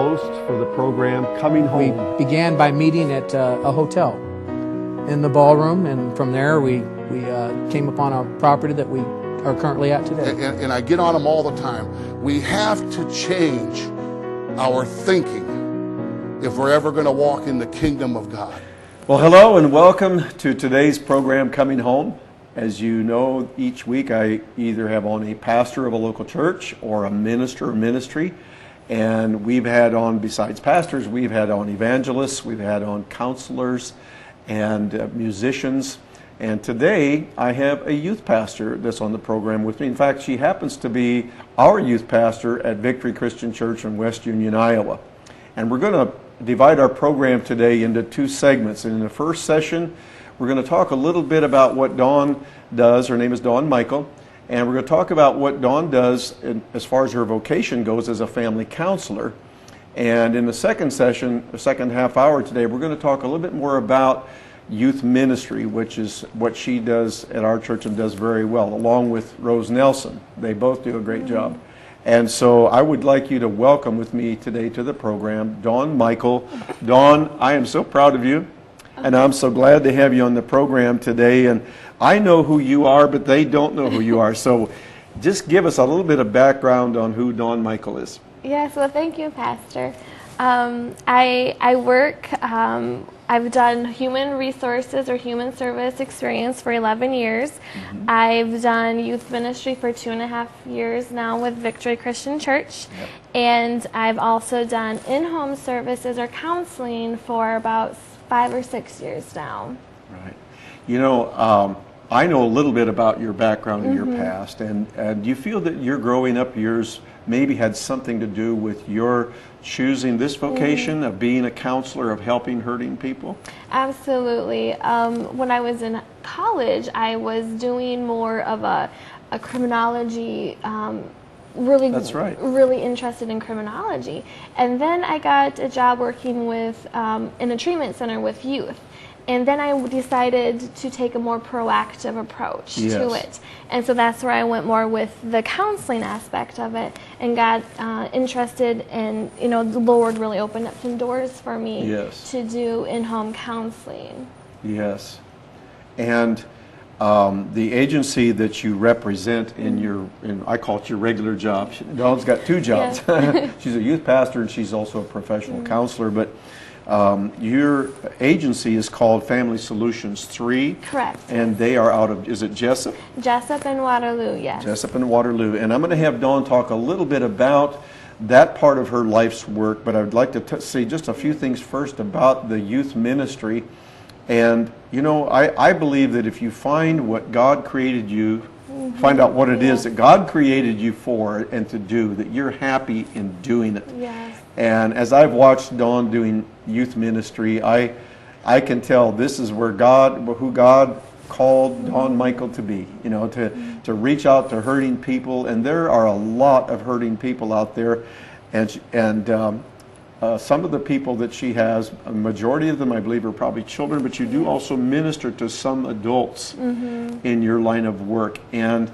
host for the program Coming Home. We began by meeting at a hotel in the ballroom, and from there we came upon a property that we are currently at today. And I get on them all the time. We have to change our thinking if we're ever going to walk in the kingdom of God. Well, hello and welcome to today's program Coming Home. As you know, each week I either have on a pastor of a local church or a minister of ministry. And we've had on, besides pastors, we've had on evangelists, we've had on counselors and musicians. And today I have a youth pastor that's on the program with me. In fact, she happens to be our youth pastor at Victory Christian Church in West Union, Iowa. And we're going to divide our program today into two segments. And in the first session, we're going to talk a little bit about what Dawn does. Her name is Dawn Michael. And we're going to talk about what Dawn does as far as her vocation goes as a family counselor. And in the second session, the second half hour today, we're going to talk a little bit more about youth ministry, which is what she does at our church and does very well, along with Rose Nelson. They both do a great job. And so I would like you to welcome with me today to the program, Dawn Michael. Dawn, I am so proud of you. And I'm so glad to have you on the program today. And I know who you are, but they don't know who you are. So just give us a little bit of background on who Dawn Michael is. Yes, well, thank you, Pastor. I work, I've done human resources or human service experience for 11 years. Mm-hmm. I've done youth ministry for 2.5 years now with Victory Christian Church. Yep. And I've also done in-home services or counseling for about 5 or 6 years now. Right. You know, I know a little bit about your background and your past, and do you feel that your growing up years maybe had something to do with your choosing this vocation of being a counselor, of helping hurting people? Absolutely. When I was in college, I was doing more of a criminology That's right. Really interested in criminology. And then I got a job working with in a treatment center with youth. And then I decided to take a more proactive approach to it. And so that's where I went more with the counseling aspect of it and got interested, and the Lord really opened up some doors for me to do in-home counseling. Yes. And the agency that you represent in I call it your regular job. Dawn's got two jobs. Yes. She's a youth pastor and she's also a professional counselor. But your agency is called Family Solutions 3. Correct. And they are out of, is it Jessup? Jessup and Waterloo, yes. Jessup and Waterloo. And I'm going to have Dawn talk a little bit about that part of her life's work. But I would like to say just a few things first about the youth ministry. And, I believe that if you find what God created you, find out what it is that God created you for and to do, that you're happy in doing it. Yes. And as I've watched Dawn doing youth ministry, I can tell this is who God called Dawn Michael to be, to reach out to hurting people. And there are a lot of hurting people out there. And some of the people that she has, a majority of them, I believe, are probably children, but you do also minister to some adults in your line of work. And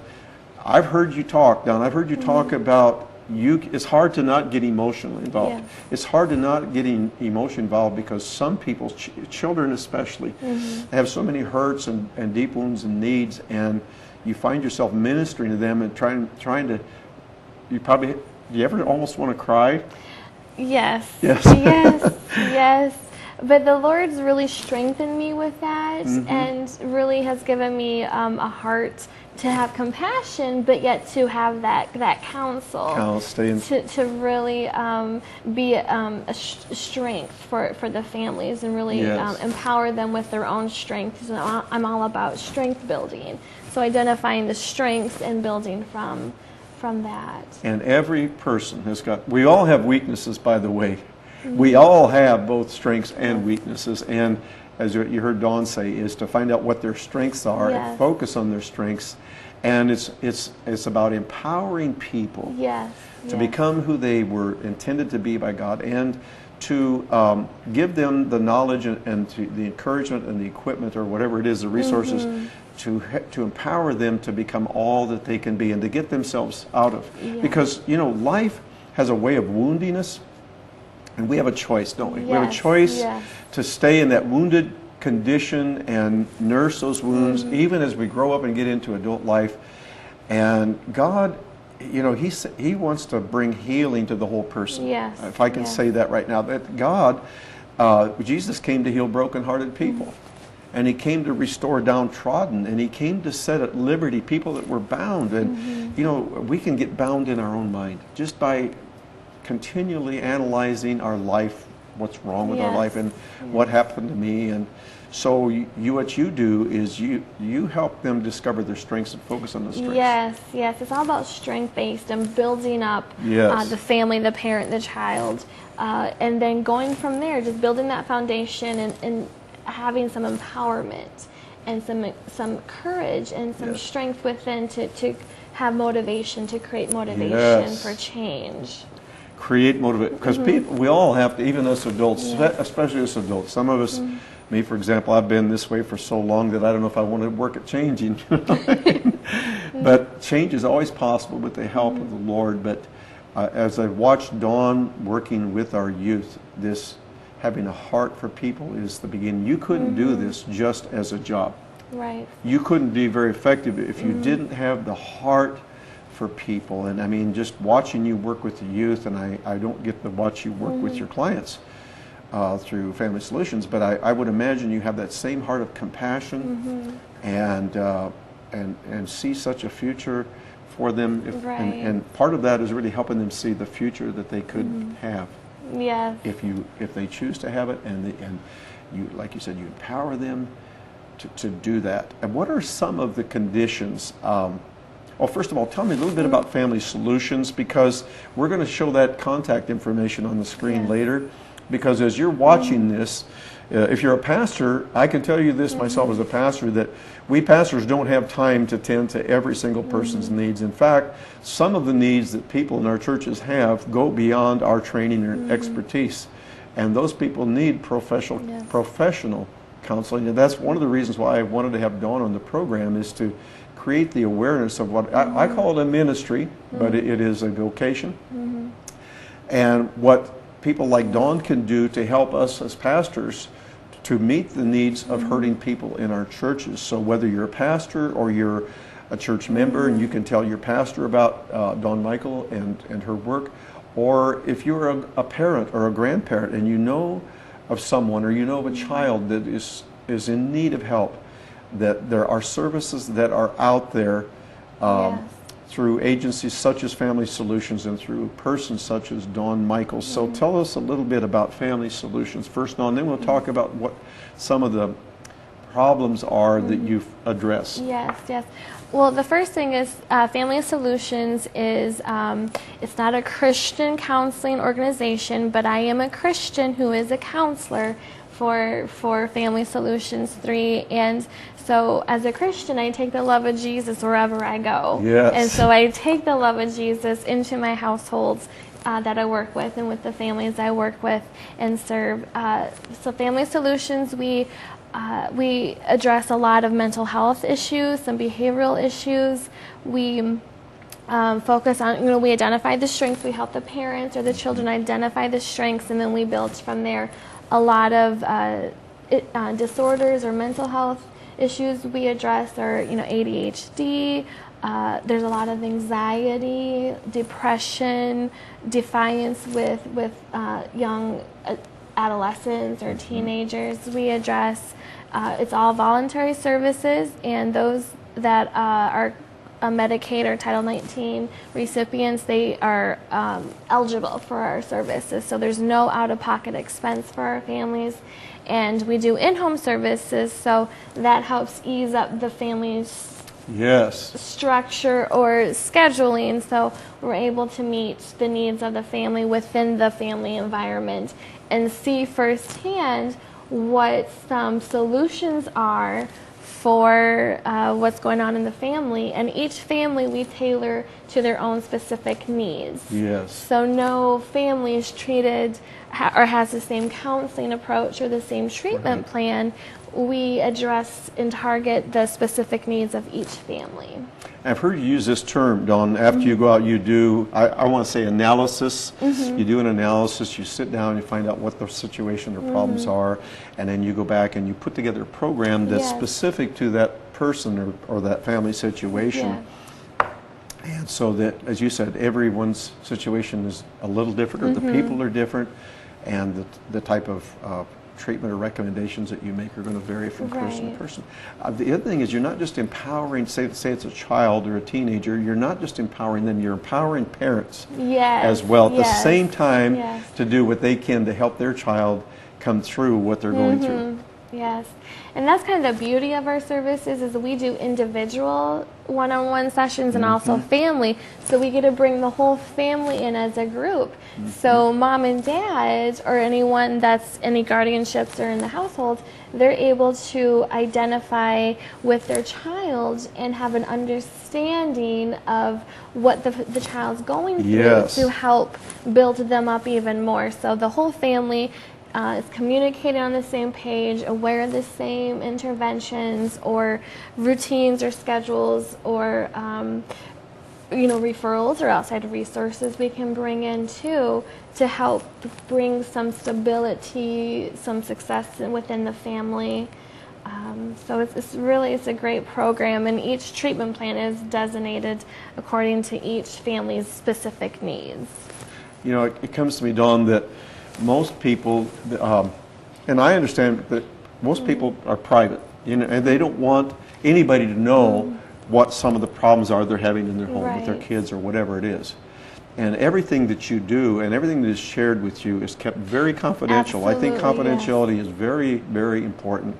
I've heard you talk, Dawn, I've heard you talk about it's hard to not get emotionally involved. Yes. It's hard to not get emotion involved because some people, children especially, have so many hurts and deep wounds and needs, and you find yourself ministering to them and trying to, do you ever almost want to cry? Yes. Yes. Yes. Yes. But the Lord's really strengthened me with that, and really has given me a heart to have compassion, but yet to have that counsel to really be a strength for the families, and really empower them with their own strengths. And I'm all about strength building, so identifying the strengths and building from that. And every person we all have weaknesses, by the way. We all have both strengths and weaknesses, and as you heard Dawn say, is to find out what their strengths are and focus on their strengths. And it's about empowering people to become who they were intended to be by God, and to give them the knowledge and the encouragement and the equipment, or whatever it is, the resources, to empower them to become all that they can be and to get themselves out of. Because, life has a way of wounding us. And we have a choice, don't we? Yes, We have a choice yes. to stay in that wounded condition and nurse those wounds, even as we grow up and get into adult life. And God, you know, He wants to bring healing to the whole person. Yes, If I can yes. say that right now, that God, Jesus came to heal brokenhearted people. And He came to restore downtrodden, and He came to set at liberty people that were bound. And, you know, we can get bound in our own mind just by continually analyzing our life, what's wrong with our Yes. life and what happened to me. And so what you do is you help them discover their strengths and focus on the strengths. Yes, yes. It's all about strength-based and building up Yes. the family, the parent, the child. And then going from there, just building that foundation and having some empowerment and some courage and some Yes. strength within to have motivation, to create motivation Yes. for change. Create motivation, because we all have to, even as adults, especially as adults. Some of us, me for example, I've been this way for so long that I don't know if I want to work at changing. But change is always possible with the help of the Lord. But as I watched Dawn working with our youth, this having a heart for people is the beginning. You couldn't do this just as a job. Right. You couldn't be very effective if you didn't have the heart for people. And I mean, just watching you work with the youth, and I don't get to watch you work with your clients through Family Solutions, but I would imagine you have that same heart of compassion and see such a future for them. Right. And part of that is really helping them see the future that they could have Yes. if they choose to have it, and you, like you said, you empower them to do that. And what are some of the conditions? Well, first of all, tell me a little bit about Family Solutions, because we're going to show that contact information on the screen Yes. later. Because as you're watching this, if you're a pastor, I can tell you this myself as a pastor, that we pastors don't have time to tend to every single person's needs. In fact, some of the needs that people in our churches have go beyond our training or expertise. And those people need professional counseling. And that's one of the reasons why I wanted to have Dawn on the program, is to create the awareness of what I call it a ministry, but it is a vocation. And what people like Dawn can do to help us as pastors to meet the needs of hurting people in our churches. So whether you're a pastor or you're a church member and you can tell your pastor about Dawn Michael and her work, or if you're a parent or a grandparent and you know of someone, or you know of a child that is in need of help, that there are services that are out there through agencies such as Family Solutions and through persons such as Dawn Michael. So tell us a little bit about Family Solutions first, Dawn, then we'll talk about what some of the problems are that you've addressed. Yes, yes. Well, the first thing is Family Solutions is, it's not a Christian counseling organization, but I am a Christian who is a counselor for Family Solutions 3. And so as a Christian, I take the love of Jesus wherever I go. Yes. And so I take the love of Jesus into my households that I work with and with the families I work with and serve. So Family Solutions, we address a lot of mental health issues, some behavioral issues. We focus on, we identify the strengths. We help the parents or the children identify the strengths, and then we build from there. A lot of disorders or mental health issues we address are, ADHD. There's a lot of anxiety, depression, defiance with young adolescents or teenagers. We address. It's all voluntary services, and those that are Medicaid or Title 19 recipients, they are eligible for our services. So there's no out-of-pocket expense for our families. And we do in-home services, so that helps ease up the family's structure or scheduling. So we're able to meet the needs of the family within the family environment and see firsthand what some solutions are for what's going on in the family. And each family we tailor to their own specific needs. Yes. So no family is treated or has the same counseling approach or the same treatment plan. We address and target the specific needs of each family. I've heard you use this term, Dawn. After you go out, you do, I want to say analysis. You do an analysis, you sit down, you find out what the situation or problems are, and then you go back and you put together a program that's specific to that person or that family situation. And so that, as you said, everyone's situation is a little different, or the people are different, and the type of treatment or recommendations that you make are going to vary from person to person. The other thing is, you're not just empowering, say it's a child or a teenager, you're not just empowering them, you're empowering parents as well at the same time to do what they can to help their child come through what they're going through. Yes, and that's kind of the beauty of our services, is that we do individual one-on-one sessions and also family, so we get to bring the whole family in as a group. So mom and dad, or anyone that's any guardianships or in the household, they're able to identify with their child and have an understanding of what the child's going through to help build them up even more. So the whole family is communicating on the same page, aware of the same interventions or routines or schedules or referrals or outside resources we can bring in too to help bring some stability, some success within the family. So it's a great program, and each treatment plan is designated according to each family's specific needs. You know, it comes to me, Dawn, that most people, and I understand that most people are private, and they don't want anybody to know what some of the problems are they're having in their home with their kids or whatever it is. And everything that you do and everything that is shared with you is kept very confidential. I think confidentiality is very, very important.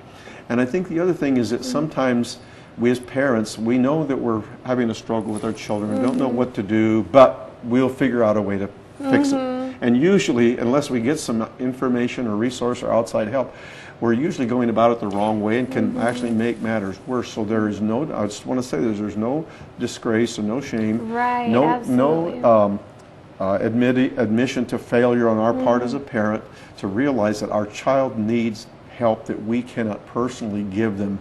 And I think the other thing is that sometimes we as parents, we know that we're having a struggle with our children, we don't know what to do, but we'll figure out a way to fix it. And usually, unless we get some information or resource or outside help, we're usually going about it the wrong way and can actually make matters worse. So there is no, I just want to say there's no disgrace and no shame, no admission to failure on our part as a parent, to realize that our child needs help that we cannot personally give them.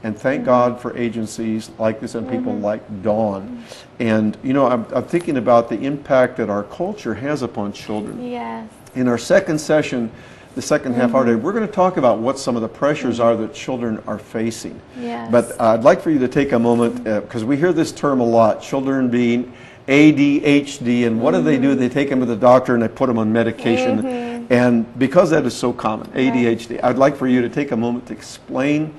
And thank God for agencies like this and people like Dawn. And, you know, I'm thinking about the impact that our culture has upon children. Yes. In our second session, the second half hour day, we're going to talk about what some of the pressures are that children are facing. Yes. But I'd like for you to take a moment, because we hear this term a lot, children being ADHD, and what do? They take them to the doctor and they put them on medication. And because that is so common, ADHD, I'd like for you to take a moment to explain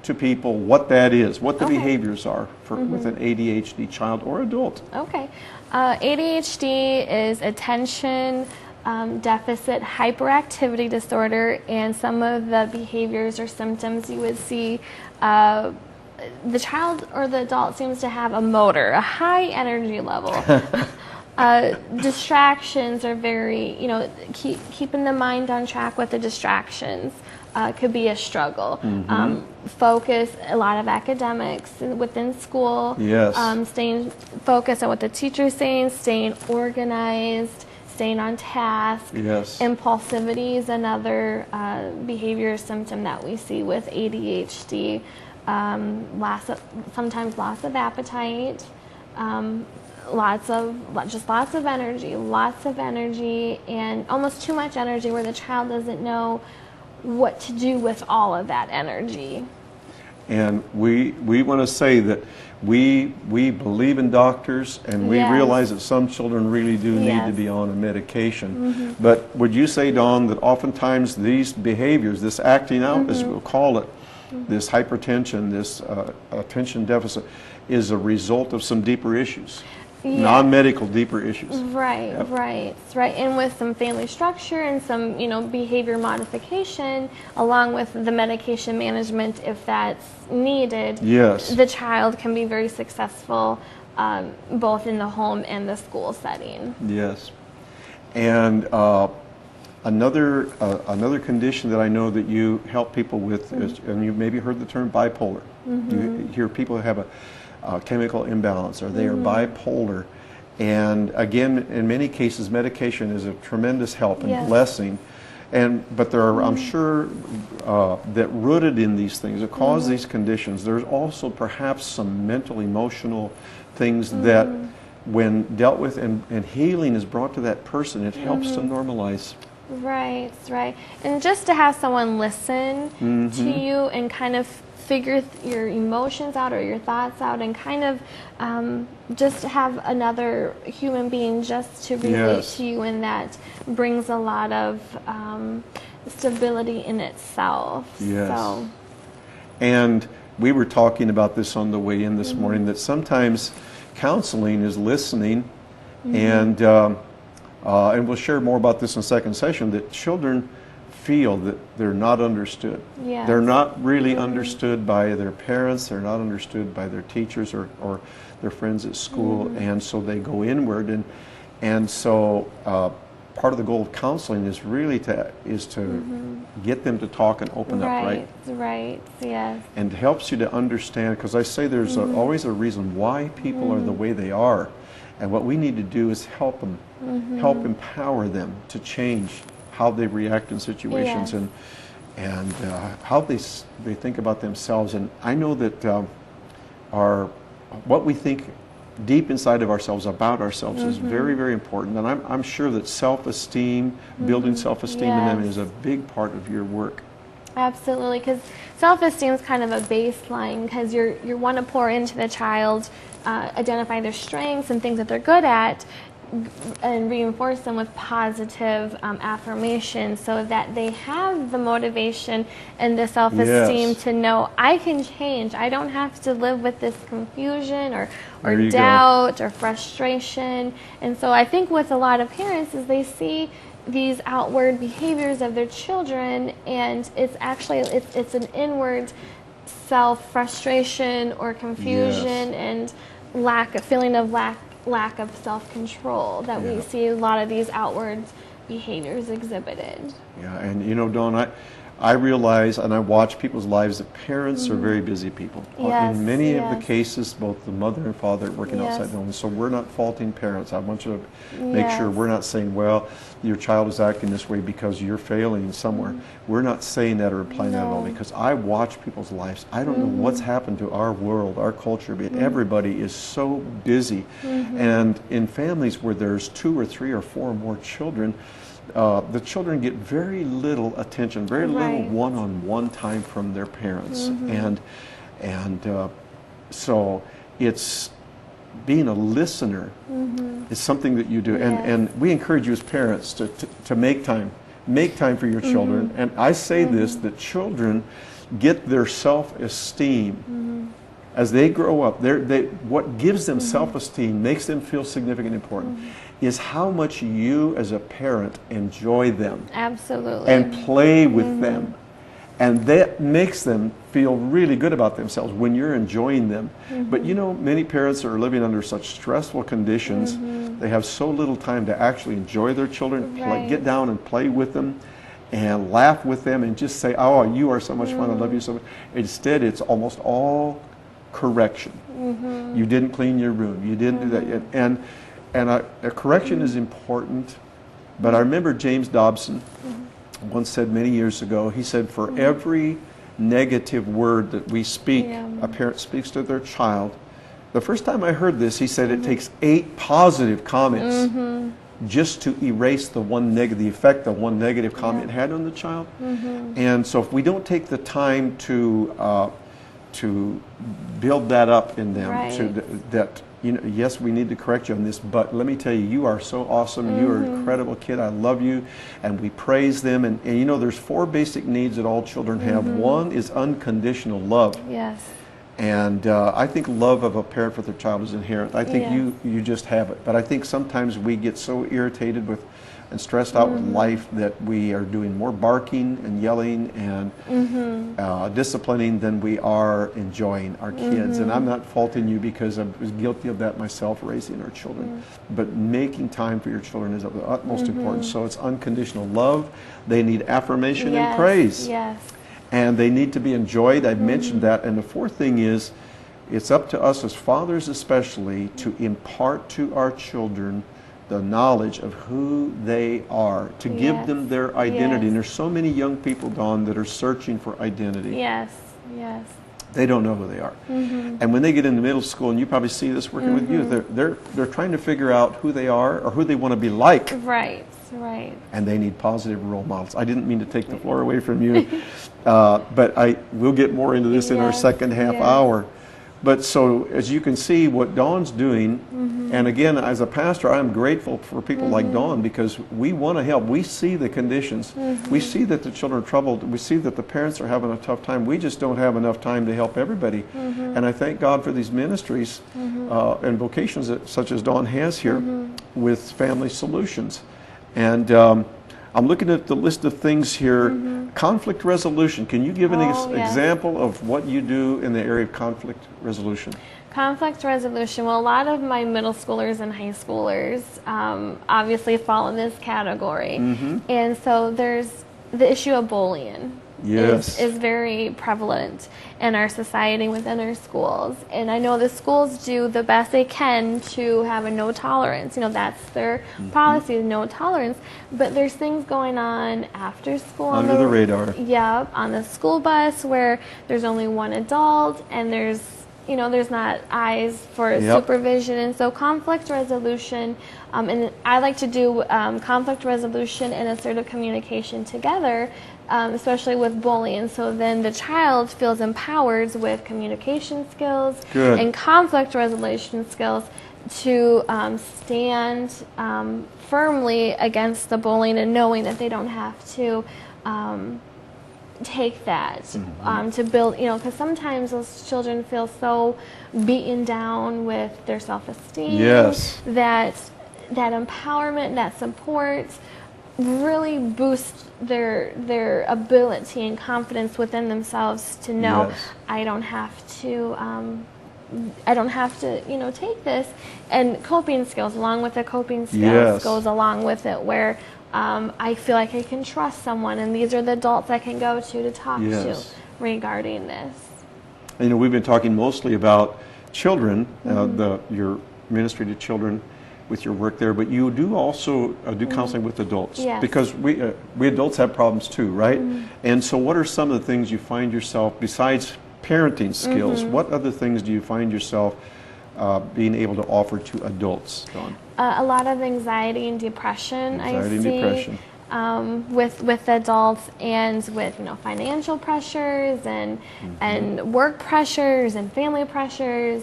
to people what that is, what the behaviors are for with an ADHD child or adult. Okay. ADHD is attention deficit hyperactivity disorder, and some of the behaviors or symptoms you would see, the child or the adult seems to have a motor, a high energy level. Distractions are very, keeping the mind on track with the distractions could be a struggle. Focus, a lot of academics within school. Yes. Staying focused on what the teacher's saying, staying organized, staying on task. Yes. Impulsivity is another behavior symptom that we see with ADHD. Sometimes loss of appetite. Lots of energy, and almost too much energy where the child doesn't know what to do with all of that energy. And we want to say that we believe in doctors, and we realize that some children really do need to be on a medication. But would you say, Dawn, that oftentimes these behaviors, this acting out, as we'll call it, this hypertension, this attention deficit, is a result of some deeper issues? Non-medical deeper issues. Right. And with some family structure and some, behavior modification, along with the medication management, if that's needed, the child can be very successful, both in the home and the school setting. Yes. And another condition that I know that you help people with, is, and you've maybe heard the term bipolar. You hear people have a chemical imbalance, or they are bipolar. And again, in many cases, medication is a tremendous help and Yes. blessing. But there are, I'm sure, that rooted in these things that cause these conditions, there's also perhaps some mental, emotional things that, when dealt with and healing is brought to that person, it helps to normalize. Right, right. And just to have someone listen to you and kind of figure your emotions out or your thoughts out, and kind of just have another human being just to relate Yes. to you, and that brings a lot of stability in itself. Yes. So, And we were talking about this on the way in this morning, that sometimes counseling is listening, and we'll share more about this in the second session, that children feel that they're not understood. Yes. They're not really understood by their parents, they're not understood by their teachers or their friends at school, and so they go inward, and so part of the goal of counseling is really to get them to talk and open up, right? Right, yes. And it helps you to understand, because I say there's always a reason why people are the way they are, and what we need to do is help them, help empower them to change how they react in situations, Yes. and how they think about themselves. And I know that what we think deep inside of ourselves about ourselves is very, very important. And I'm sure that self-esteem, building self-esteem in them, Yes. is a big part of your work. Absolutely, because self-esteem is kind of a baseline, because you want to pour into the child, identify their strengths and things that they're good at, and reinforce them with positive affirmation, so that they have the motivation and the self-esteem Yes. to know, I can change. I don't have to live with this confusion or There you go. doubt or frustration. And so I think with a lot of parents is they see these outward behaviors of their children, and it's actually it's an inward self-frustration or confusion, and feeling of lack of self-control that we see a lot of these outward behaviors exhibited. Yeah, and you know, Dawn, I realize and I watch people's lives that parents are very busy people. Yes, In many of the yes. cases, both the mother and father are working Yes. outside the home, so we're not faulting parents. I want you to make Yes. sure we're not saying, well, your child is acting this way because you're failing somewhere. We're not saying that or implying that at all, No. because I watch people's lives. I don't know what's happened to our world, our culture, but everybody is so busy. And in families where there's 2 or 3 or 4 or more children, the children get very little attention, very little Right. one-on-one time from their parents, and so it's being a listener is something that you do, and we encourage you as parents to make time for your children. And I say this, that children get their self-esteem as they grow up. What gives them self-esteem, makes them feel significant and important, is how much you as a parent enjoy them Absolutely. and play with them. And that makes them feel really good about themselves when you're enjoying them. But you know, many parents are living under such stressful conditions, they have so little time to actually enjoy their children, Right. get down and play with them and laugh with them and just say, oh, you are so much fun, I love you so much. Instead, it's almost all correction. You didn't clean your room, you didn't do that yet. And a correction is important, but I remember James Dobson once said many years ago, he said, for every negative word that we speak, a parent speaks to their child. The first time I heard this, he said it takes 8 positive comments just to erase the effect that one negative comment had on the child. And so if we don't take the time to build that up in them, Right. that you know, yes, we need to correct you on this, but let me tell you, you are so awesome. You are an incredible kid. I love you. And we praise them. And you know, there's 4 basic needs that all children have. One is unconditional love. Yes. And I think love of a parent for their child is inherent. I think you just have it. But I think sometimes we get so irritated with and stressed out with life that we are doing more barking and yelling and disciplining than we are enjoying our kids. And I'm not faulting you, because I was guilty of that myself raising our children. But making time for your children is of the utmost importance. So it's unconditional love. They need affirmation and praise. Yes. And they need to be enjoyed. I've mentioned that. And the 4th thing is it's up to us as fathers especially to impart to our children the knowledge of who they are, to give them their identity. And there's so many young people, Dawn, that are searching for identity. Yes, yes. They don't know who they are. And when they get into middle school, and you probably see this working with youth, they're trying to figure out who they are or who they want to be like. Right, right. And they need positive role models. I didn't mean to take the floor away from you, but we'll get more into this in our second half hour. But so, as you can see, what Dawn's doing, and again, as a pastor, I'm grateful for people like Dawn, because we want to help. We see the conditions. We see that the children are troubled. We see that the parents are having a tough time. We just don't have enough time to help everybody. And I thank God for these ministries and vocations such as Dawn has here with Family Solutions. And I'm looking at the list of things here. Conflict resolution. Can you give an example of what you do in the area of conflict resolution? Conflict resolution. Well, a lot of my middle schoolers and high schoolers obviously fall in this category. And so there's the issue of bullying. Is very prevalent in our society, within our schools. And I know the schools do the best they can to have a no tolerance. You know, that's their policy, no tolerance. But there's things going on after school. Under the radar. Yeah, on the school bus where there's only one adult and there's not eyes for supervision. And so conflict resolution, and I like to do conflict resolution and assertive communication together, especially with bullying. So then the child feels empowered with communication skills and conflict resolution skills to stand firmly against the bullying, and knowing that they don't have to take that to build, because sometimes those children feel so beaten down with their self-esteem that empowerment, that support really boosts their ability and confidence within themselves to know I don't have to take this. And coping skills, along with the coping skills, goes along with it, where I feel like I can trust someone, and these are the adults I can go to talk to regarding this. And, we've been talking mostly about children, your ministry to children with your work there, but you do also do counseling with adults, because we adults have problems too, right? And so what are some of the things you find yourself, besides parenting skills, what other things do you find yourself being able to offer to adults, Dawn? A lot of anxiety and depression. Anxiety and depression. With adults, and with financial pressures and work pressures and family pressures.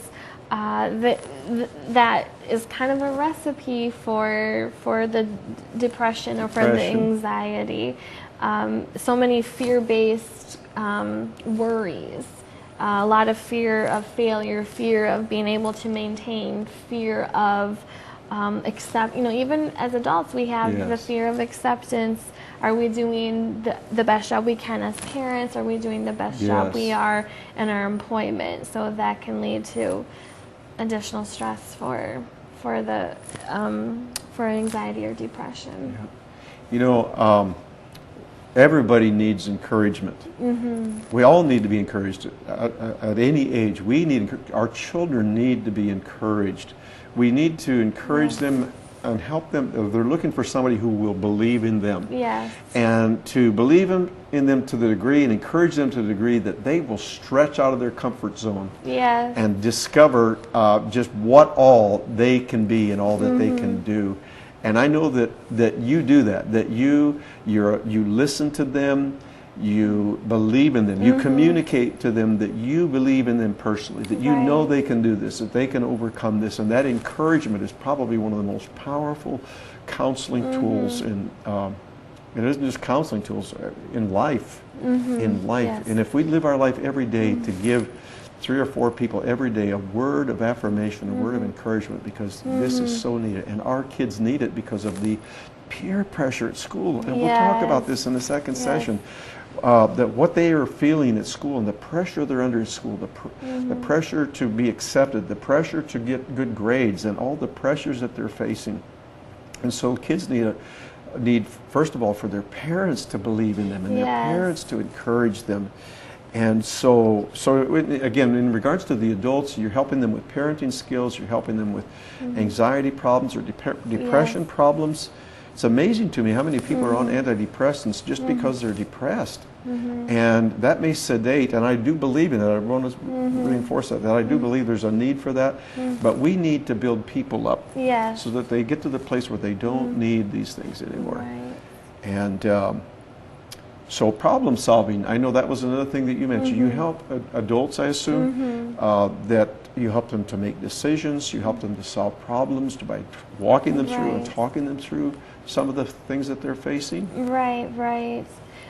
That is kind of a recipe for the depression or for the anxiety. So many fear-based worries. A lot of fear of failure, fear of being able to maintain, fear of even as adults we have the fear of acceptance. Are we doing the best job we can as parents? Are we doing the best job we are in our employment? So that can lead to additional stress for anxiety or depression. Everybody needs encouragement. We all need to be encouraged at any age. Our children need to be encouraged. We need to encourage them and help them. They're looking for somebody who will believe in them. And to believe in them to the degree, and encourage them to the degree that they will stretch out of their comfort zone and discover just what all they can be and all that they can do. And I know that you do that you listen to them, you believe in them, you communicate to them that you believe in them personally, that you know they can do this, that they can overcome this. And that encouragement is probably one of the most powerful counseling tools it isn't just counseling tools, in life. And if we live our life every day to give 3 or 4 people every day a word of affirmation, a word of encouragement, because this is so needed. And our kids need it because of the peer pressure at school. And we'll talk about this in the second session. That what they are feeling at school, and the pressure they're under in school, the pressure to be accepted, the pressure to get good grades, and all the pressures that they're facing. And so kids need first of all, for their parents to believe in them, and their parents to encourage them. And so again, in regards to the adults, you're helping them with parenting skills, you're helping them with anxiety problems or depression problems. It's amazing to me how many people are on antidepressants just because they're depressed. And that may sedate, and I do believe in it. I want to reinforce that I do believe there's a need for that. But we need to build people up so that they get to the place where they don't need these things anymore. Right. And so problem solving, I know that was another thing that you mentioned. You help adults, I assume, that you help them to make decisions, you help them to solve problems by walking them through and talking them through some of the things that they're facing. Right, right.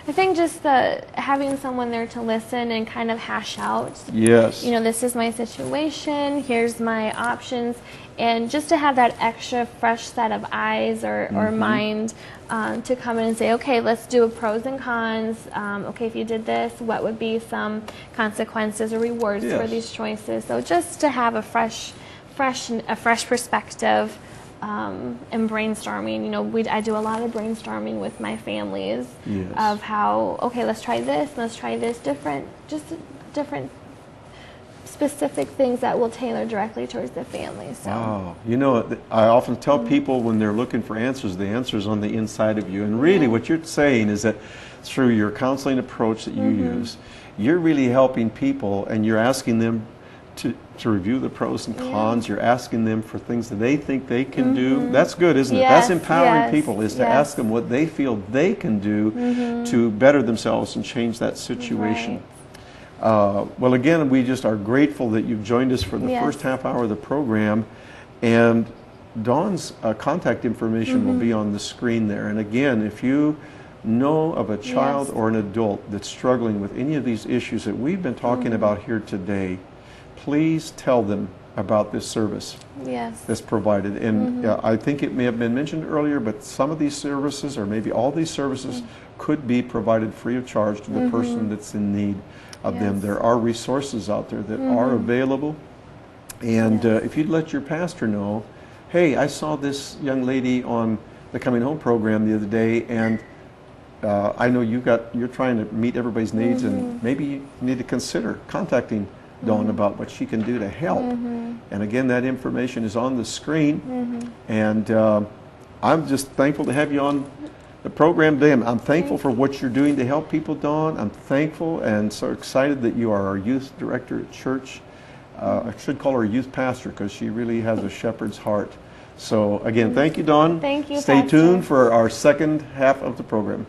I think just having someone there to listen and kind of hash out, Yes. you know, this is my situation, here's my options, and just to have that extra fresh set of eyes or mind to come in and say, okay, let's do a pros and cons. Okay, if you did this, what would be some consequences or rewards for these choices? So just to have a fresh perspective. And brainstorming, you know, I do a lot of brainstorming with my families of how, okay, let's try this, different specific things that will tailor directly towards the family. So. Wow. You know, I often tell people when they're looking for answers, the answer's on the inside of you. And really what you're saying is that through your counseling approach that you use, you're really helping people and you're asking them to review the pros and cons. You're asking them for things that they think they can do. That's good, isn't it? That's empowering people, is to ask them what they feel they can do to better themselves and change that situation. Well, again, we just are grateful that you've joined us for the first half hour of the program. And Dawn's contact information will be on the screen there. And again, if you know of a child or an adult that's struggling with any of these issues that we've been talking about here today, please tell them about this service that's provided. And I think it may have been mentioned earlier, but some of these services, or maybe all these services, could be provided free of charge to the person that's in need of them. There are resources out there that are available. And if you'd let your pastor know, hey, I saw this young lady on the Coming Home program the other day, and I know you're trying to meet everybody's needs, and maybe you need to consider contacting Dawn about what she can do to help. And again, that information is on the screen. And I'm just thankful to have you on the program today. I'm thankful for what you're doing to help people, Dawn. I'm thankful and so excited that you are our youth director at church. I should call her a youth pastor because she really has a shepherd's heart. So again, thank you, Dawn. Thank you, Stay Pastor. tuned for our second half of the program.